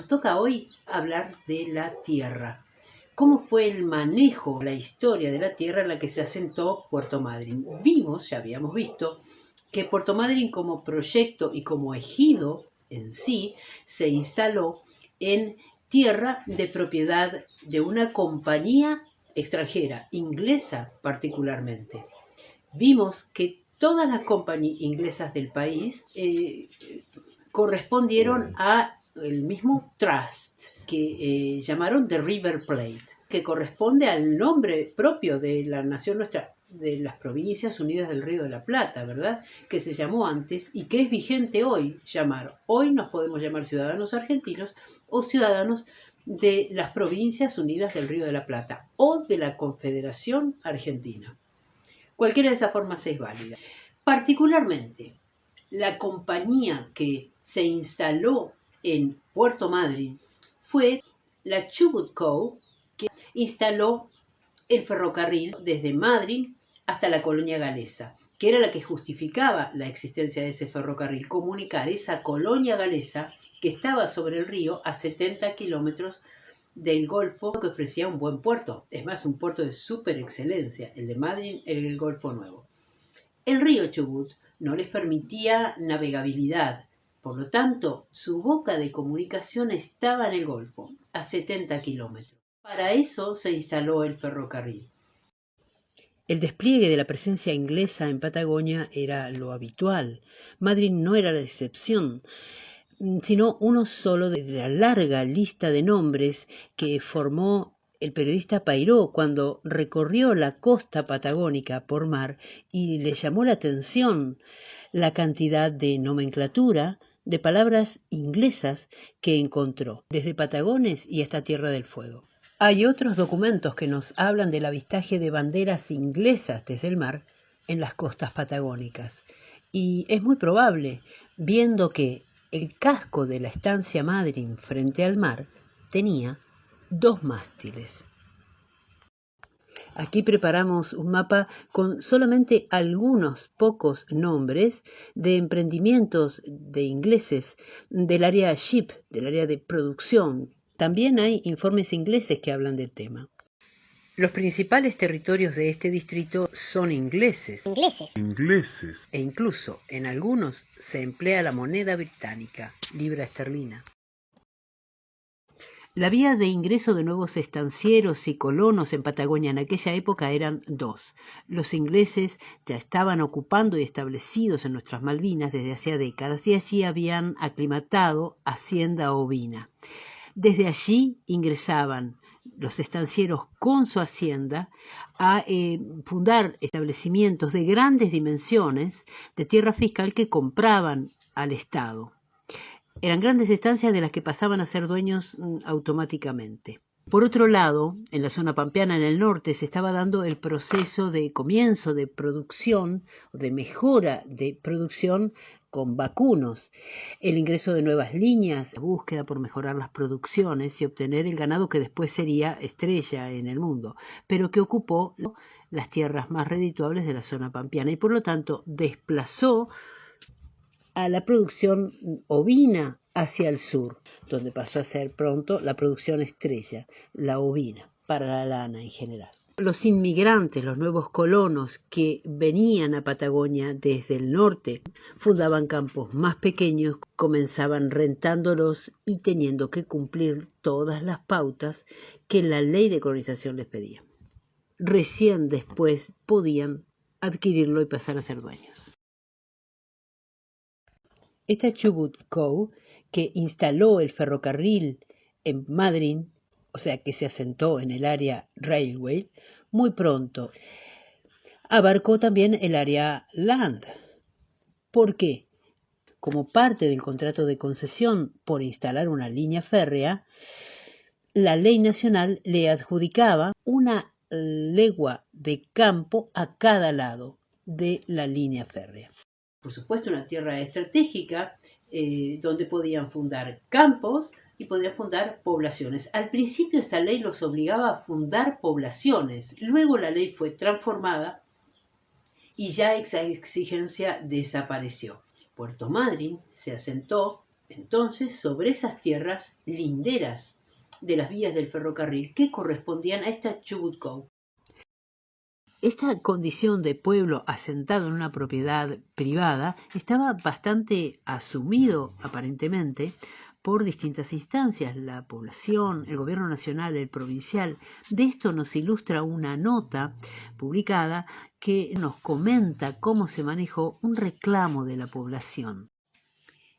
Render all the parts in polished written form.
Nos toca hoy hablar de la tierra. ¿Cómo fue el manejo, la historia de la tierra en la que se asentó Puerto Madryn? Ya habíamos visto, que Puerto Madryn como proyecto y como ejido en sí se instaló en tierra de propiedad de una compañía extranjera, inglesa particularmente. Vimos que todas las compañías inglesas del país correspondieron a el mismo trust que llamaron The River Plate, que corresponde al nombre propio de la nación nuestra, de las Provincias Unidas del Río de la Plata, ¿verdad? Que se llamó antes y que es vigente hoy llamar. Hoy nos podemos llamar ciudadanos argentinos o ciudadanos de las Provincias Unidas del Río de la Plata o de la Confederación Argentina. Cualquiera de esas formas es válida. Particularmente, la compañía que se instaló en Puerto Madryn fue la Chubut Co., que instaló el ferrocarril desde Madryn hasta la colonia galesa, que era la que justificaba la existencia de ese ferrocarril, comunicar esa colonia galesa que estaba sobre el río a 70 kilómetros del Golfo, que ofrecía un buen puerto, es más, un puerto de súper excelencia, el de Madryn, el Golfo Nuevo. El río Chubut no les permitía navegabilidad, por lo tanto, su boca de comunicación estaba en el Golfo, a 70 kilómetros. Para eso se instaló el ferrocarril. El despliegue de la presencia inglesa en Patagonia era lo habitual. Madryn no era la excepción, sino uno solo de la larga lista de nombres que formó el periodista Pairó cuando recorrió la costa patagónica por mar y le llamó la atención la cantidad de nomenclatura de palabras inglesas que encontró, desde Patagones y hasta Tierra del Fuego. Hay otros documentos que nos hablan del avistaje de banderas inglesas desde el mar en las costas patagónicas. Y es muy probable, viendo que el casco de la estancia Madryn frente al mar tenía 2 mástiles. Aquí preparamos un mapa con solamente algunos pocos nombres de emprendimientos de ingleses del área ship, del área de producción. También hay informes ingleses que hablan del tema. Los principales territorios de este distrito son ingleses. E incluso en algunos se emplea la moneda británica, libra esterlina. La vía de ingreso de nuevos estancieros y colonos en Patagonia en aquella época eran 2. Los ingleses ya estaban ocupando y establecidos en nuestras Malvinas desde hacía décadas y allí habían aclimatado hacienda ovina. Desde allí ingresaban los estancieros con su hacienda a fundar establecimientos de grandes dimensiones de tierra fiscal que compraban al Estado. Eran grandes estancias de las que pasaban a ser dueños automáticamente. Por otro lado, en la zona pampeana en el norte se estaba dando el proceso de comienzo de producción, de mejora de producción con vacunos, el ingreso de nuevas líneas, la búsqueda por mejorar las producciones y obtener el ganado que después sería estrella en el mundo, pero que ocupó las tierras más redituables de la zona pampeana y por lo tanto desplazó a la producción ovina hacia el sur, donde pasó a ser pronto la producción estrella, la ovina, para la lana en general. Los inmigrantes, los nuevos colonos que venían a Patagonia desde el norte, fundaban campos más pequeños, comenzaban rentándolos y teniendo que cumplir todas las pautas que la ley de colonización les pedía. Recién después podían adquirirlo y pasar a ser dueños. Esta Chubut Co., que instaló el ferrocarril en Madryn, o sea que se asentó en el área railway, muy pronto abarcó también el área land. ¿Por qué? Como parte del contrato de concesión por instalar una línea férrea, la ley nacional le adjudicaba una legua de campo a cada lado de la línea férrea. Por supuesto, una tierra estratégica donde podían fundar campos y podían fundar poblaciones. Al principio esta ley los obligaba a fundar poblaciones. Luego la ley fue transformada y ya esa exigencia desapareció. Puerto Madryn se asentó entonces sobre esas tierras linderas de las vías del ferrocarril que correspondían a esta Chubut Cove. Esta condición de pueblo asentado en una propiedad privada estaba bastante asumido, aparentemente, por distintas instancias, la población, el gobierno nacional, el provincial. De esto nos ilustra una nota publicada que nos comenta cómo se manejó un reclamo de la población.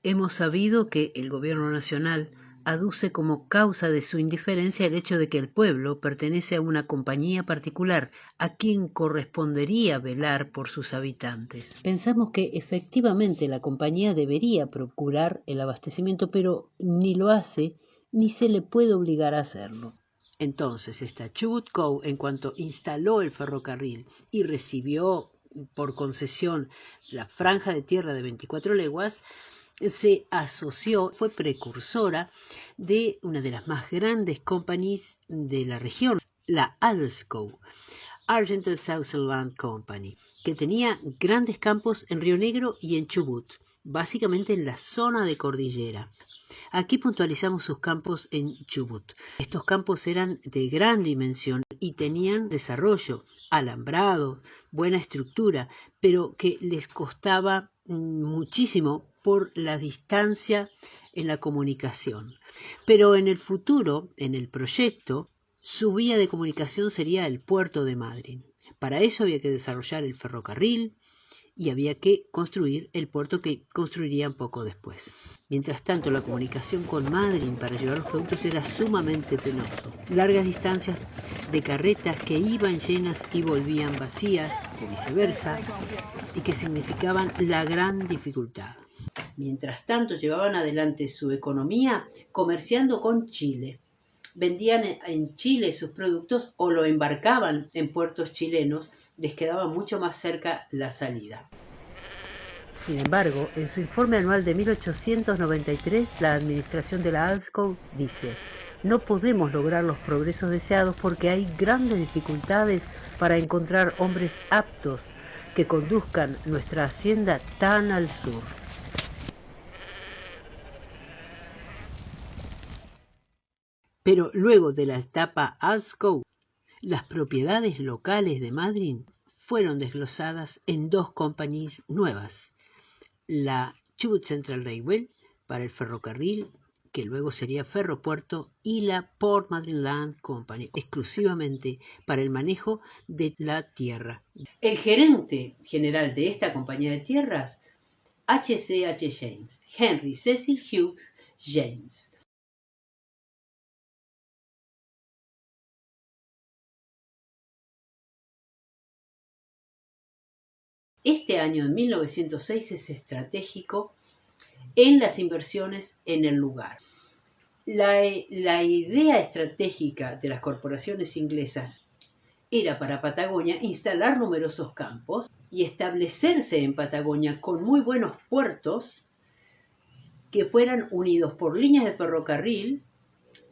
Hemos sabido que el gobierno nacional aduce como causa de su indiferencia el hecho de que el pueblo pertenece a una compañía particular a quien correspondería velar por sus habitantes. Pensamos que efectivamente la compañía debería procurar el abastecimiento, pero ni lo hace ni se le puede obligar a hacerlo. Entonces, esta Chubut Cove, en cuanto instaló el ferrocarril y recibió por concesión la franja de tierra de 24 leguas, se asoció, fue precursora de una de las más grandes compañías de la región, la ALSCO, Argentine Southern Land Company, que tenía grandes campos en Río Negro y en Chubut, básicamente en la zona de cordillera. Aquí puntualizamos sus campos en Chubut. Estos campos eran de gran dimensión y tenían desarrollo, alambrado, buena estructura, pero que les costaba muchísimo por la distancia en la comunicación. Pero en el futuro, en el proyecto, su vía de comunicación sería el puerto de Madryn. Para eso había que desarrollar el ferrocarril y había que construir el puerto que construirían poco después. Mientras tanto, la comunicación con Madryn para llevar los productos era sumamente penoso. Largas distancias de carretas que iban llenas y volvían vacías, o viceversa, y que significaban la gran dificultad. Mientras tanto, llevaban adelante su economía comerciando con Chile. Vendían en Chile sus productos o lo embarcaban en puertos chilenos, les quedaba mucho más cerca la salida. Sin embargo, en su informe anual de 1893, la administración de la ALSCO dice: no podemos lograr los progresos deseados porque hay grandes dificultades para encontrar hombres aptos que conduzcan nuestra hacienda tan al sur. Pero luego de la etapa ALSCO, las propiedades locales de Madryn fueron desglosadas en dos compañías nuevas: la Chubut Central Railway para el ferrocarril, que luego sería Ferropuerto, y la Port Madryn Land Company, exclusivamente para el manejo de la tierra. El gerente general de esta compañía de tierras, H.C.H. James, Henry Cecil Hughes James. Este año de 1906 es estratégico en las inversiones en el lugar. La idea estratégica de las corporaciones inglesas era para Patagonia instalar numerosos campos y establecerse en Patagonia con muy buenos puertos que fueran unidos por líneas de ferrocarril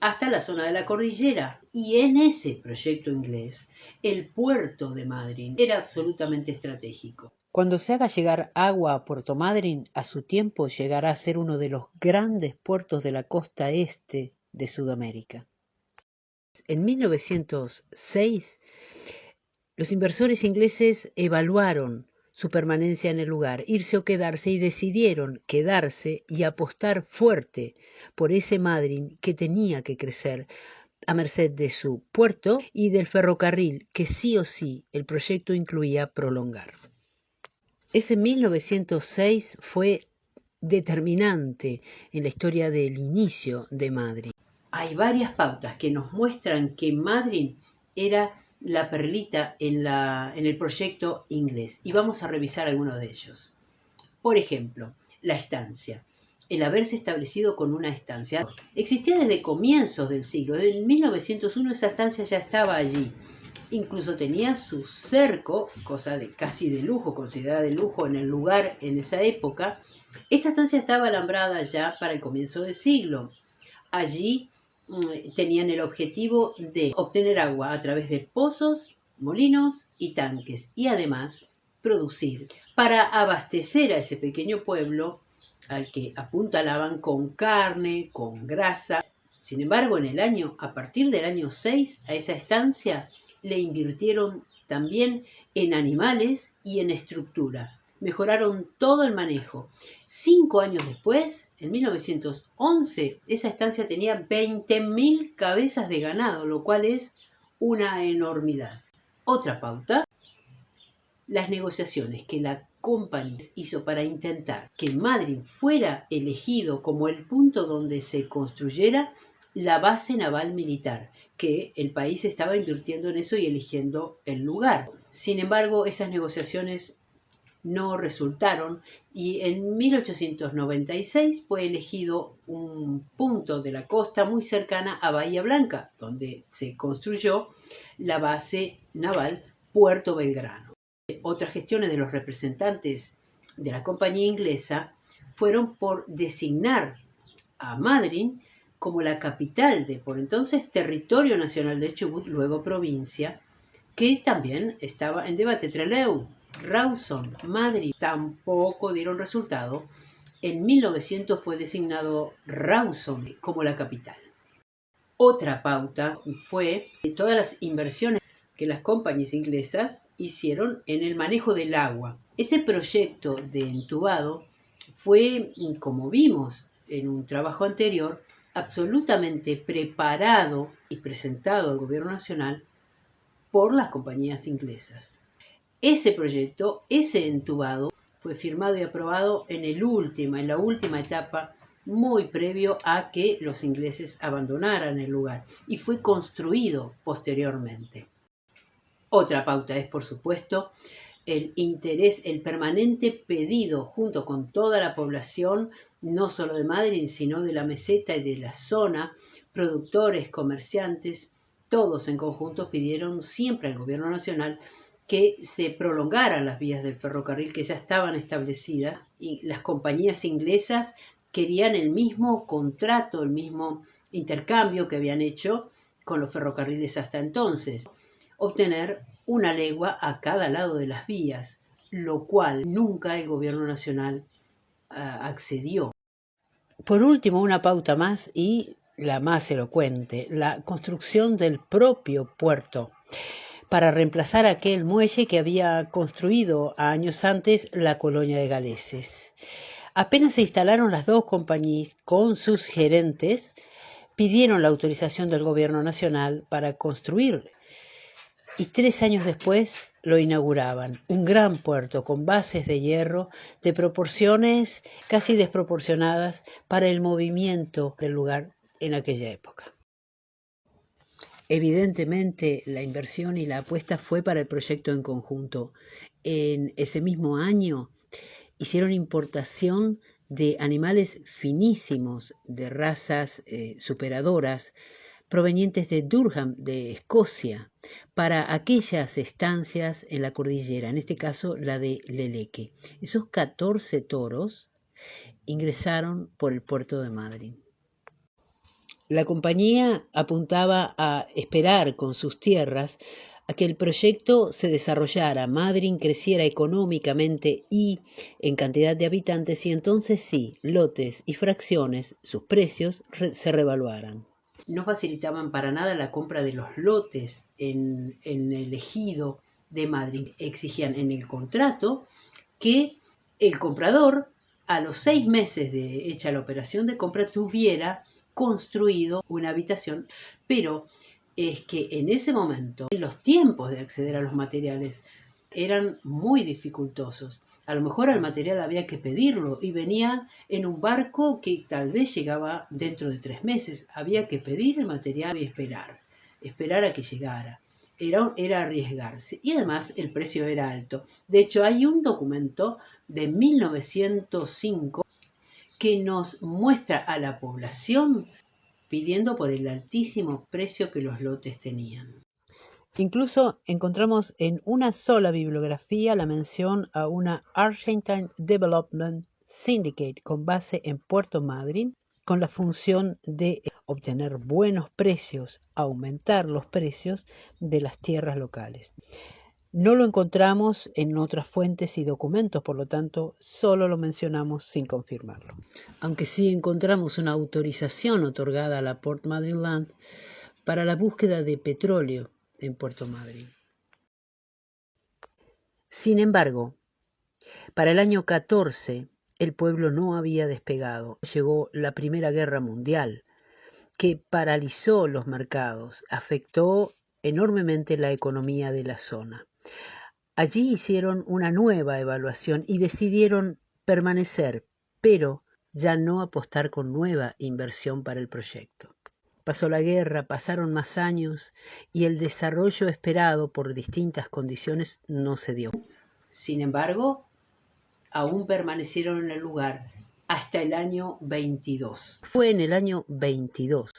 hasta la zona de la cordillera. Y en ese proyecto inglés, el puerto de Madryn era absolutamente estratégico. Cuando se haga llegar agua a Puerto Madryn, a su tiempo llegará a ser uno de los grandes puertos de la costa este de Sudamérica. En 1906, los inversores ingleses evaluaron su permanencia en el lugar, irse o quedarse, y decidieron quedarse y apostar fuerte por ese Madryn que tenía que crecer a merced de su puerto y del ferrocarril que sí o sí el proyecto incluía prolongar. Ese 1906 fue determinante en la historia del inicio de Madryn. Hay varias pautas que nos muestran que Madryn era la perlita en el proyecto inglés y vamos a revisar algunos de ellos. Por ejemplo, la estancia. El haberse establecido con una estancia existía desde comienzos del siglo. En 1901 esa estancia ya estaba allí. Incluso tenía su cerco, cosa de casi de lujo, considerada de lujo en el lugar en esa época. Esta estancia estaba alambrada ya para el comienzo del siglo. Allí tenían el objetivo de obtener agua a través de pozos, molinos y tanques, y además producir. Para abastecer a ese pequeño pueblo al que apuntalaban con carne, con grasa. Sin embargo, a partir del año 6, a esa estancia le invirtieron también en animales y en estructura. Mejoraron todo el manejo. 5 años después, en 1911, esa estancia tenía 20.000 cabezas de ganado, lo cual es una enormidad. Otra pauta, las negociaciones que la Company hizo para intentar que Madryn fuera elegido como el punto donde se construyera la base naval militar, que el país estaba invirtiendo en eso y eligiendo el lugar. Sin embargo, esas negociaciones no resultaron y en 1896 fue elegido un punto de la costa muy cercana a Bahía Blanca, donde se construyó la base naval Puerto Belgrano. Otras gestiones de los representantes de la compañía inglesa fueron por designar a Madryn como la capital de, por entonces, territorio nacional del Chubut, luego provincia, que también estaba en debate. Trelew, Rawson, Madryn tampoco dieron resultado. En 1900 fue designado Rawson como la capital. Otra pauta fue todas las inversiones que las compañías inglesas hicieron en el manejo del agua. Ese proyecto de entubado fue, como vimos en un trabajo anterior, absolutamente preparado y presentado al gobierno nacional por las compañías inglesas. Ese proyecto, ese entubado, fue firmado y aprobado en la última etapa, muy previo a que los ingleses abandonaran el lugar, y fue construido posteriormente. Otra pauta es, por supuesto, el interés, el permanente pedido junto con toda la población, no solo de Madryn, sino de la meseta y de la zona, productores, comerciantes, todos en conjunto pidieron siempre al gobierno nacional que se prolongaran las vías del ferrocarril que ya estaban establecidas, y las compañías inglesas querían el mismo contrato, el mismo intercambio que habían hecho con los ferrocarriles hasta entonces, obtener una legua a cada lado de las vías, lo cual nunca el gobierno nacional accedió. Por último, una pauta más y la más elocuente, la construcción del propio puerto para reemplazar aquel muelle que había construido años antes la colonia de galeses. Apenas se instalaron las dos compañías con sus gerentes, pidieron la autorización del gobierno nacional para construir y 3 años después lo inauguraban, un gran puerto con bases de hierro de proporciones casi desproporcionadas para el movimiento del lugar en aquella época. Evidentemente, la inversión y la apuesta fue para el proyecto en conjunto. En ese mismo año hicieron importación de animales finísimos, de razas superadoras, provenientes de Durham, de Escocia, para aquellas estancias en la cordillera, en este caso la de Leleque. Esos 14 toros ingresaron por el puerto de Madryn. La compañía apuntaba a esperar con sus tierras a que el proyecto se desarrollara, Madryn creciera económicamente y en cantidad de habitantes, y entonces sí, lotes y fracciones, sus precios se revaluaran. No facilitaban para nada la compra de los lotes en el ejido de Madryn. Exigían en el contrato que el comprador, a los 6 meses de hecha la operación de compra, tuviera construido una habitación, pero es que en ese momento los tiempos de acceder a los materiales eran muy dificultosos. A lo mejor el material había que pedirlo y venía en un barco que tal vez llegaba dentro de 3 meses. Había que pedir el material y esperar a que llegara. Era arriesgarse. Y además el precio era alto. De hecho, hay un documento de 1905 que nos muestra a la población pidiendo por el altísimo precio que los lotes tenían. Incluso encontramos en una sola bibliografía la mención a una Argentine Development Syndicate con base en Puerto Madryn, con la función de obtener buenos precios, aumentar los precios de las tierras locales. No lo encontramos en otras fuentes y documentos, por lo tanto, solo lo mencionamos sin confirmarlo. Aunque sí encontramos una autorización otorgada a la Port Madryn Land para la búsqueda de petróleo en Puerto Madryn. Sin embargo, para el año 14, el pueblo no había despegado. Llegó la Primera Guerra Mundial, que paralizó los mercados, afectó enormemente la economía de la zona. Allí hicieron una nueva evaluación y decidieron permanecer, pero ya no apostar con nueva inversión para el proyecto. Pasó la guerra, pasaron más años y el desarrollo esperado por distintas condiciones no se dio. Sin embargo, aún permanecieron en el lugar hasta el año 22. Fue en el año 22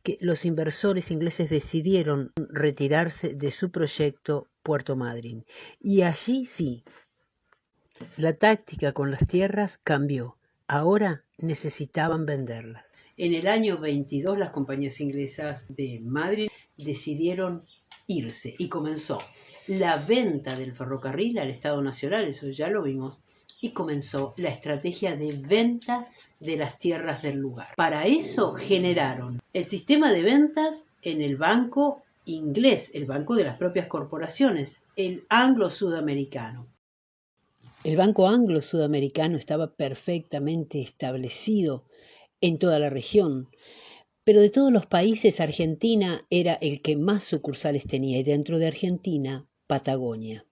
que los inversores ingleses decidieron retirarse de su proyecto Puerto Madryn. Y allí sí, la táctica con las tierras cambió. Ahora necesitaban venderlas. En el año 22 las compañías inglesas de Madryn decidieron irse y comenzó la venta del ferrocarril al Estado Nacional, eso ya lo vimos, y comenzó la estrategia de venta de las tierras del lugar. Para eso generaron el sistema de ventas en el banco inglés, el banco de las propias corporaciones, el anglo-sudamericano. El Banco Anglo-Sudamericano estaba perfectamente establecido en toda la región, pero de todos los países Argentina era el que más sucursales tenía y dentro de Argentina, Patagonia.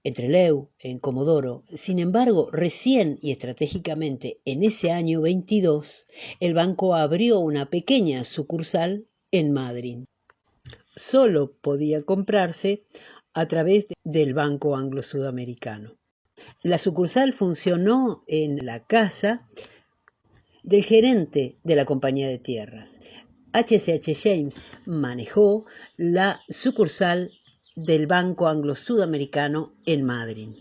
En Trelew, en Comodoro. Sin embargo, recién y estratégicamente en ese año 22, el banco abrió una pequeña sucursal en Madryn. Solo podía comprarse a través del Banco Anglo-Sudamericano. La sucursal funcionó en la casa del gerente de la compañía de tierras. H.C.H. James manejó la sucursal del Banco Anglo-Sudamericano en Madryn.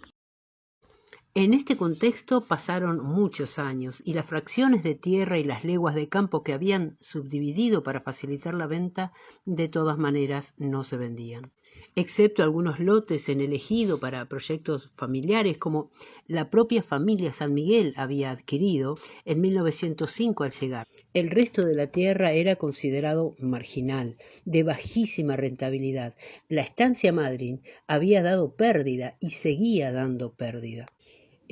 En este contexto pasaron muchos años y las fracciones de tierra y las leguas de campo que habían subdividido para facilitar la venta de todas maneras no se vendían, excepto algunos lotes en el ejido para proyectos familiares como la propia familia San Miguel había adquirido en 1905 al llegar. El resto de la tierra era considerado marginal, de bajísima rentabilidad. La estancia Madryn había dado pérdida y seguía dando pérdida.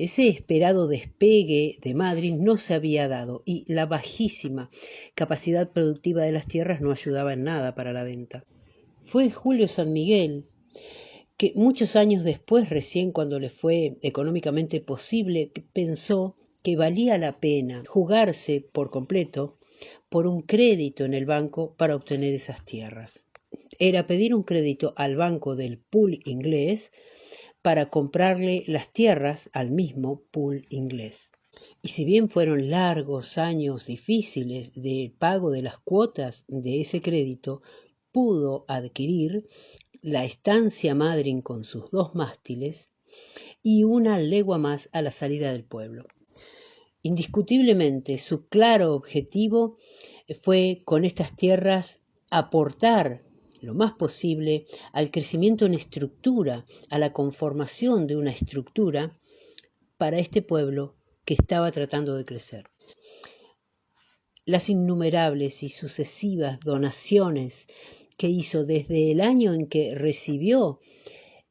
Ese esperado despegue de Madryn no se había dado y la bajísima capacidad productiva de las tierras no ayudaba en nada para la venta. Fue Julio San Miguel que muchos años después, recién cuando le fue económicamente posible, pensó que valía la pena jugarse por completo por un crédito en el banco para obtener esas tierras. Era pedir un crédito al banco del pool inglés para comprarle las tierras al mismo pool inglés. Y si bien fueron largos años difíciles de pago de las cuotas de ese crédito, pudo adquirir la estancia Madryn con sus 2 mástiles y una legua más a la salida del pueblo. Indiscutiblemente, su claro objetivo fue con estas tierras aportar lo más posible al crecimiento en estructura, a la conformación de una estructura para este pueblo que estaba tratando de crecer. Las innumerables y sucesivas donaciones que hizo desde el año en que recibió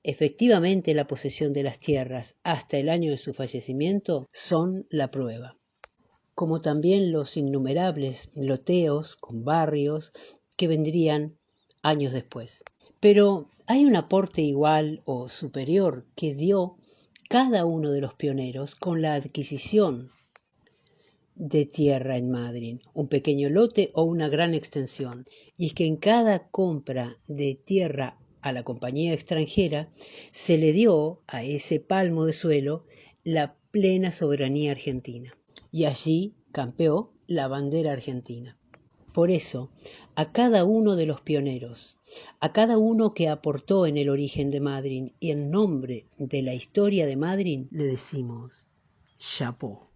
efectivamente la posesión de las tierras hasta el año de su fallecimiento son la prueba, como también los innumerables loteos con barrios que vendrían años después. Pero hay un aporte igual o superior que dio cada uno de los pioneros con la adquisición de tierra en Madryn, un pequeño lote o una gran extensión, y es que en cada compra de tierra a la compañía extranjera se le dio a ese palmo de suelo la plena soberanía argentina, y allí campeó la bandera argentina. Por eso, a cada uno de los pioneros, a cada uno que aportó en el origen de Madryn y en nombre de la historia de Madryn, le decimos chapeau.